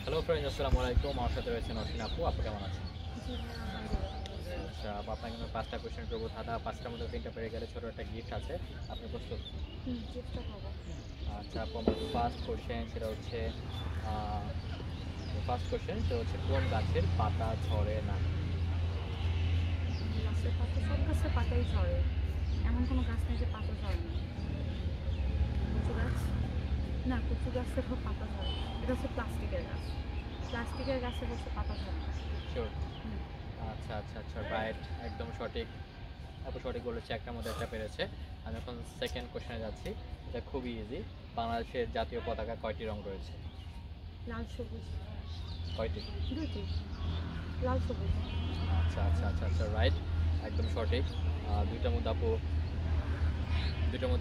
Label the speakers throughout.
Speaker 1: Hello friends, আসসালামু আলাইকুম। আমার সাথে রয়েছেন অসীম আপু। আপু কেমন আছেন?
Speaker 2: জি ভাইয়া, আলহামদুলিল্লাহ।
Speaker 1: আচ্ছা আপু, আপনাকে আমি 5টা কোয়েশ্চেন করবো। ধাঁধা 5টার মধ্যে 3টা পেরে গেলে ছোটো একটা গিফট আছে। আপনি প্রস্তুত?
Speaker 2: চেষ্টা করবো।
Speaker 1: আচ্ছা আপু, আমার ফার্স্ট কোয়েশ্চেন সেটা হচ্ছে কোন গাছের পাতা ঝরে না?
Speaker 2: গাছের পাতা, সব গাছের পাতাই ঝরে। এমন কোনো গাছ নেই যে পাতা ঝরে না। কচু গাছ, না কচু গাছেরও পাতা ঝরে। এটা হচ্ছে প্লাস্টিকের গাছ। প্লাস্টিকের গাছের হচ্ছে পাতা ঝরে না।
Speaker 1: শিওর?
Speaker 2: হুম,
Speaker 1: আচ্ছা আচ্ছা আচ্ছা, রাইট, একদম সঠিক। আপু সঠিক বলেছে, একটার মধ্যে একটা পেরেছে। আমি এখন সেকেন্ড কোয়েশ্চেনে যাচ্ছি। এটা খুবই ইজি। বাংলাদেশের জাতীয় পতাকা কয়টি রং রয়েছে?
Speaker 2: লাল সবুজ।
Speaker 1: কয়টি?
Speaker 2: দুইটি, লাল সবুজ।
Speaker 1: আচ্ছা আচ্ছা আচ্ছা আচ্ছা, রাইট, একদম সঠিক। দুইটার মধ্যে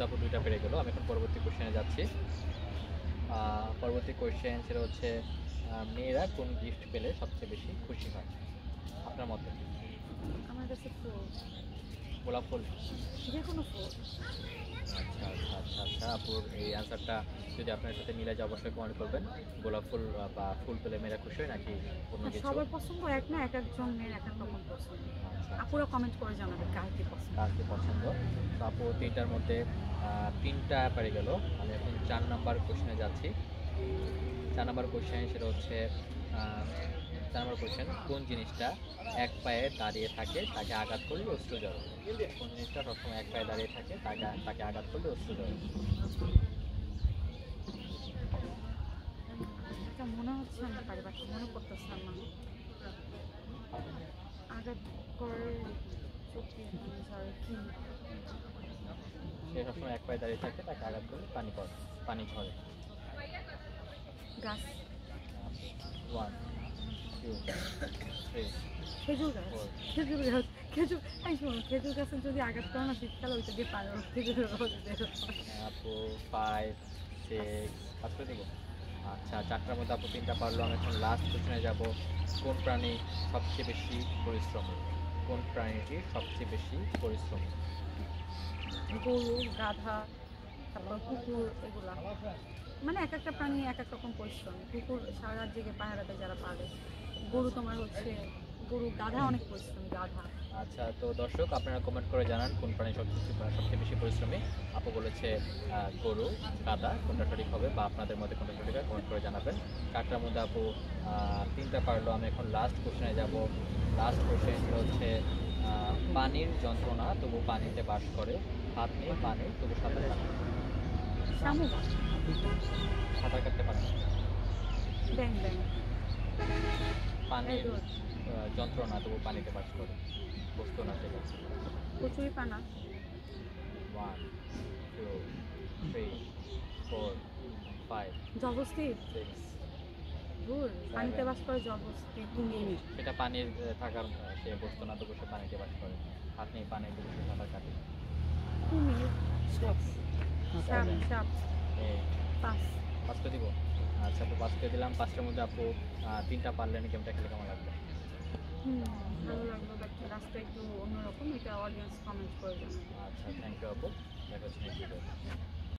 Speaker 1: আপু দুইটা পেরে গেলো। আমি এখন পরবর্তী কোশ্চেনে যাচ্ছি। পরবর্তী কোশ্চেন সেটা হচ্ছে মেয়েরা কোন গিফট পেলে সবচেয়ে বেশি খুশি হয় আপনার মতে?
Speaker 2: আমার কাছে ফুল,
Speaker 1: গোলাপ ফুল?
Speaker 2: যে কোনো ফুল।
Speaker 1: আচ্ছা আচ্ছা আচ্ছা আচ্ছা, আপুর এই অ্যান্সারটা যদি আপনার সাথে মিলে যায় অবশ্যই কমেন্ট করবেন। গোলাপ ফুল বা ফুল পেলে মেয়েরা খুশি হয় নাকি অন্য
Speaker 2: আর
Speaker 1: কিছু?
Speaker 2: সবার পছন্দ এক না, এক একজনের এক এক রকম পছন্দ।
Speaker 1: আচ্ছা আচ্ছা,
Speaker 2: আপুরা কমেন্ট করে জানাবে কার কি পছন্দ।
Speaker 1: কার কি পছন্দ। তো আপু তিনটার মধ্যে তিনটা পেরে গেল। আমি এখন 4 নাম্বার কোশ্চেনে যাচ্ছি। 4 নাম্বার কোশ্চেন সেটা হচ্ছে 4 নাম্বার কোশ্চেন, কোন জিনিসটা এক পায়ে দাঁড়িয়ে থাকে তাকে আঘাত করলে অশ্রু ঝরে? কোন জিনিসটা সবসময় এক পায়ে দাঁড়িয়ে থাকে তাকে আঘাত করলে অশ্রু ঝরে?
Speaker 2: এটা মনে হচ্ছে আমি পারি, বাট মনে করতেছিলাম না। আঘাত করে চোখে পানি ঝরে কি?
Speaker 1: সে সবসময় এক পায়ে দাঁড়িয়ে থাকে, তাকে আঘাত করলে পানি ঝরে।
Speaker 2: গাছ,
Speaker 1: 1 2 3
Speaker 2: খেজুর গাছ।
Speaker 1: 4।
Speaker 2: খেজুর গাছ, খেজুর, এই শোনো, খেজুর গাছের যদি আঘাত করে না শীতকালে ওইটা দিয়ে পারে খেজুরের রস বের হয়।
Speaker 1: আপু 5 6 পাস করে দেবো। আচ্ছা, 4টার মধ্যে আপু 3টা পারলো। আমি এখন লাস্ট কোশ্চেনে যাব। কোন প্রাণী সবচেয়ে বেশি পরিশ্রমী? কোন প্রাণীটি সবচেয়ে বেশি পরিশ্রমী?
Speaker 2: গরু, গাধা, তারপর কুকুর, এগুলা। মানে এক একটা প্রাণী এক এক রকম পরিশ্রমী। কুকুর সারা রাত জেগে পাহারা দেয় যারা পারে। গরু তোমার হচ্ছে, গরু, গাধা অনেক পরিশ্রমী, গাধা।
Speaker 1: আচ্ছা, তো দর্শক আপনারা কমেন্ট করে জানান কোন প্রাণী সবচেয়ে বেশি পরিশ্রমী। আপু বলেছে গরু, গাধা, কোনটা সঠিক হবে বা আপনাদের মধ্যে কোনটা সঠিক হয় কমেন্ট করে জানাবেন। 4টার মধ্যে আপু 3টা পারলো। আমি এখন লাস্ট কোশ্চেনে যাব। লাস্ট কোশ্চেন হচ্ছে পানির যন্ত্রণা তবু পানিতে বাস করে, হাত নেই পানি তবু সাঁতার কাটে।
Speaker 2: শামুক,
Speaker 1: সাঁতার কাটতে পারে না।
Speaker 2: ব্যাং ব্যাং, এই
Speaker 1: পানির
Speaker 2: দূর,
Speaker 1: যন্ত্রণা তবু পানিতে বাস করে, বস্তু না সেটা।
Speaker 2: কচুরি পানা,
Speaker 1: 1 2 3 4 5
Speaker 2: জলহস্তি,
Speaker 1: 6
Speaker 2: ধুর, পানিতে
Speaker 1: 7।
Speaker 2: বাস করে জলহস্তি, কুমির।
Speaker 1: সেটা পানির থাকার সে বস্তু না, তবু সে পানিতে বাস করে। হাত নেই পানি তবু সে সাঁতার কাটে।
Speaker 2: কুমির, সাপ,
Speaker 1: 7
Speaker 2: সাপ,
Speaker 1: 8।
Speaker 2: পাঁচ।
Speaker 1: পাস করে দিব। আচ্ছা আপু, পাস করে দিলাম। 5টার মধ্যে আপু 3টা পারলেন। গেমটা খেলে কেমন লাগবে?
Speaker 2: হুম, ভালো লাগলো, বাট রাস্তা একটু অন্যরকম, এটা অডিয়েন্স কমেন্ট করে জানাবে।
Speaker 1: আচ্ছা, থ্যাংক ইউ আপু। দেখা হচ্ছে নেক্সট ভিডিও।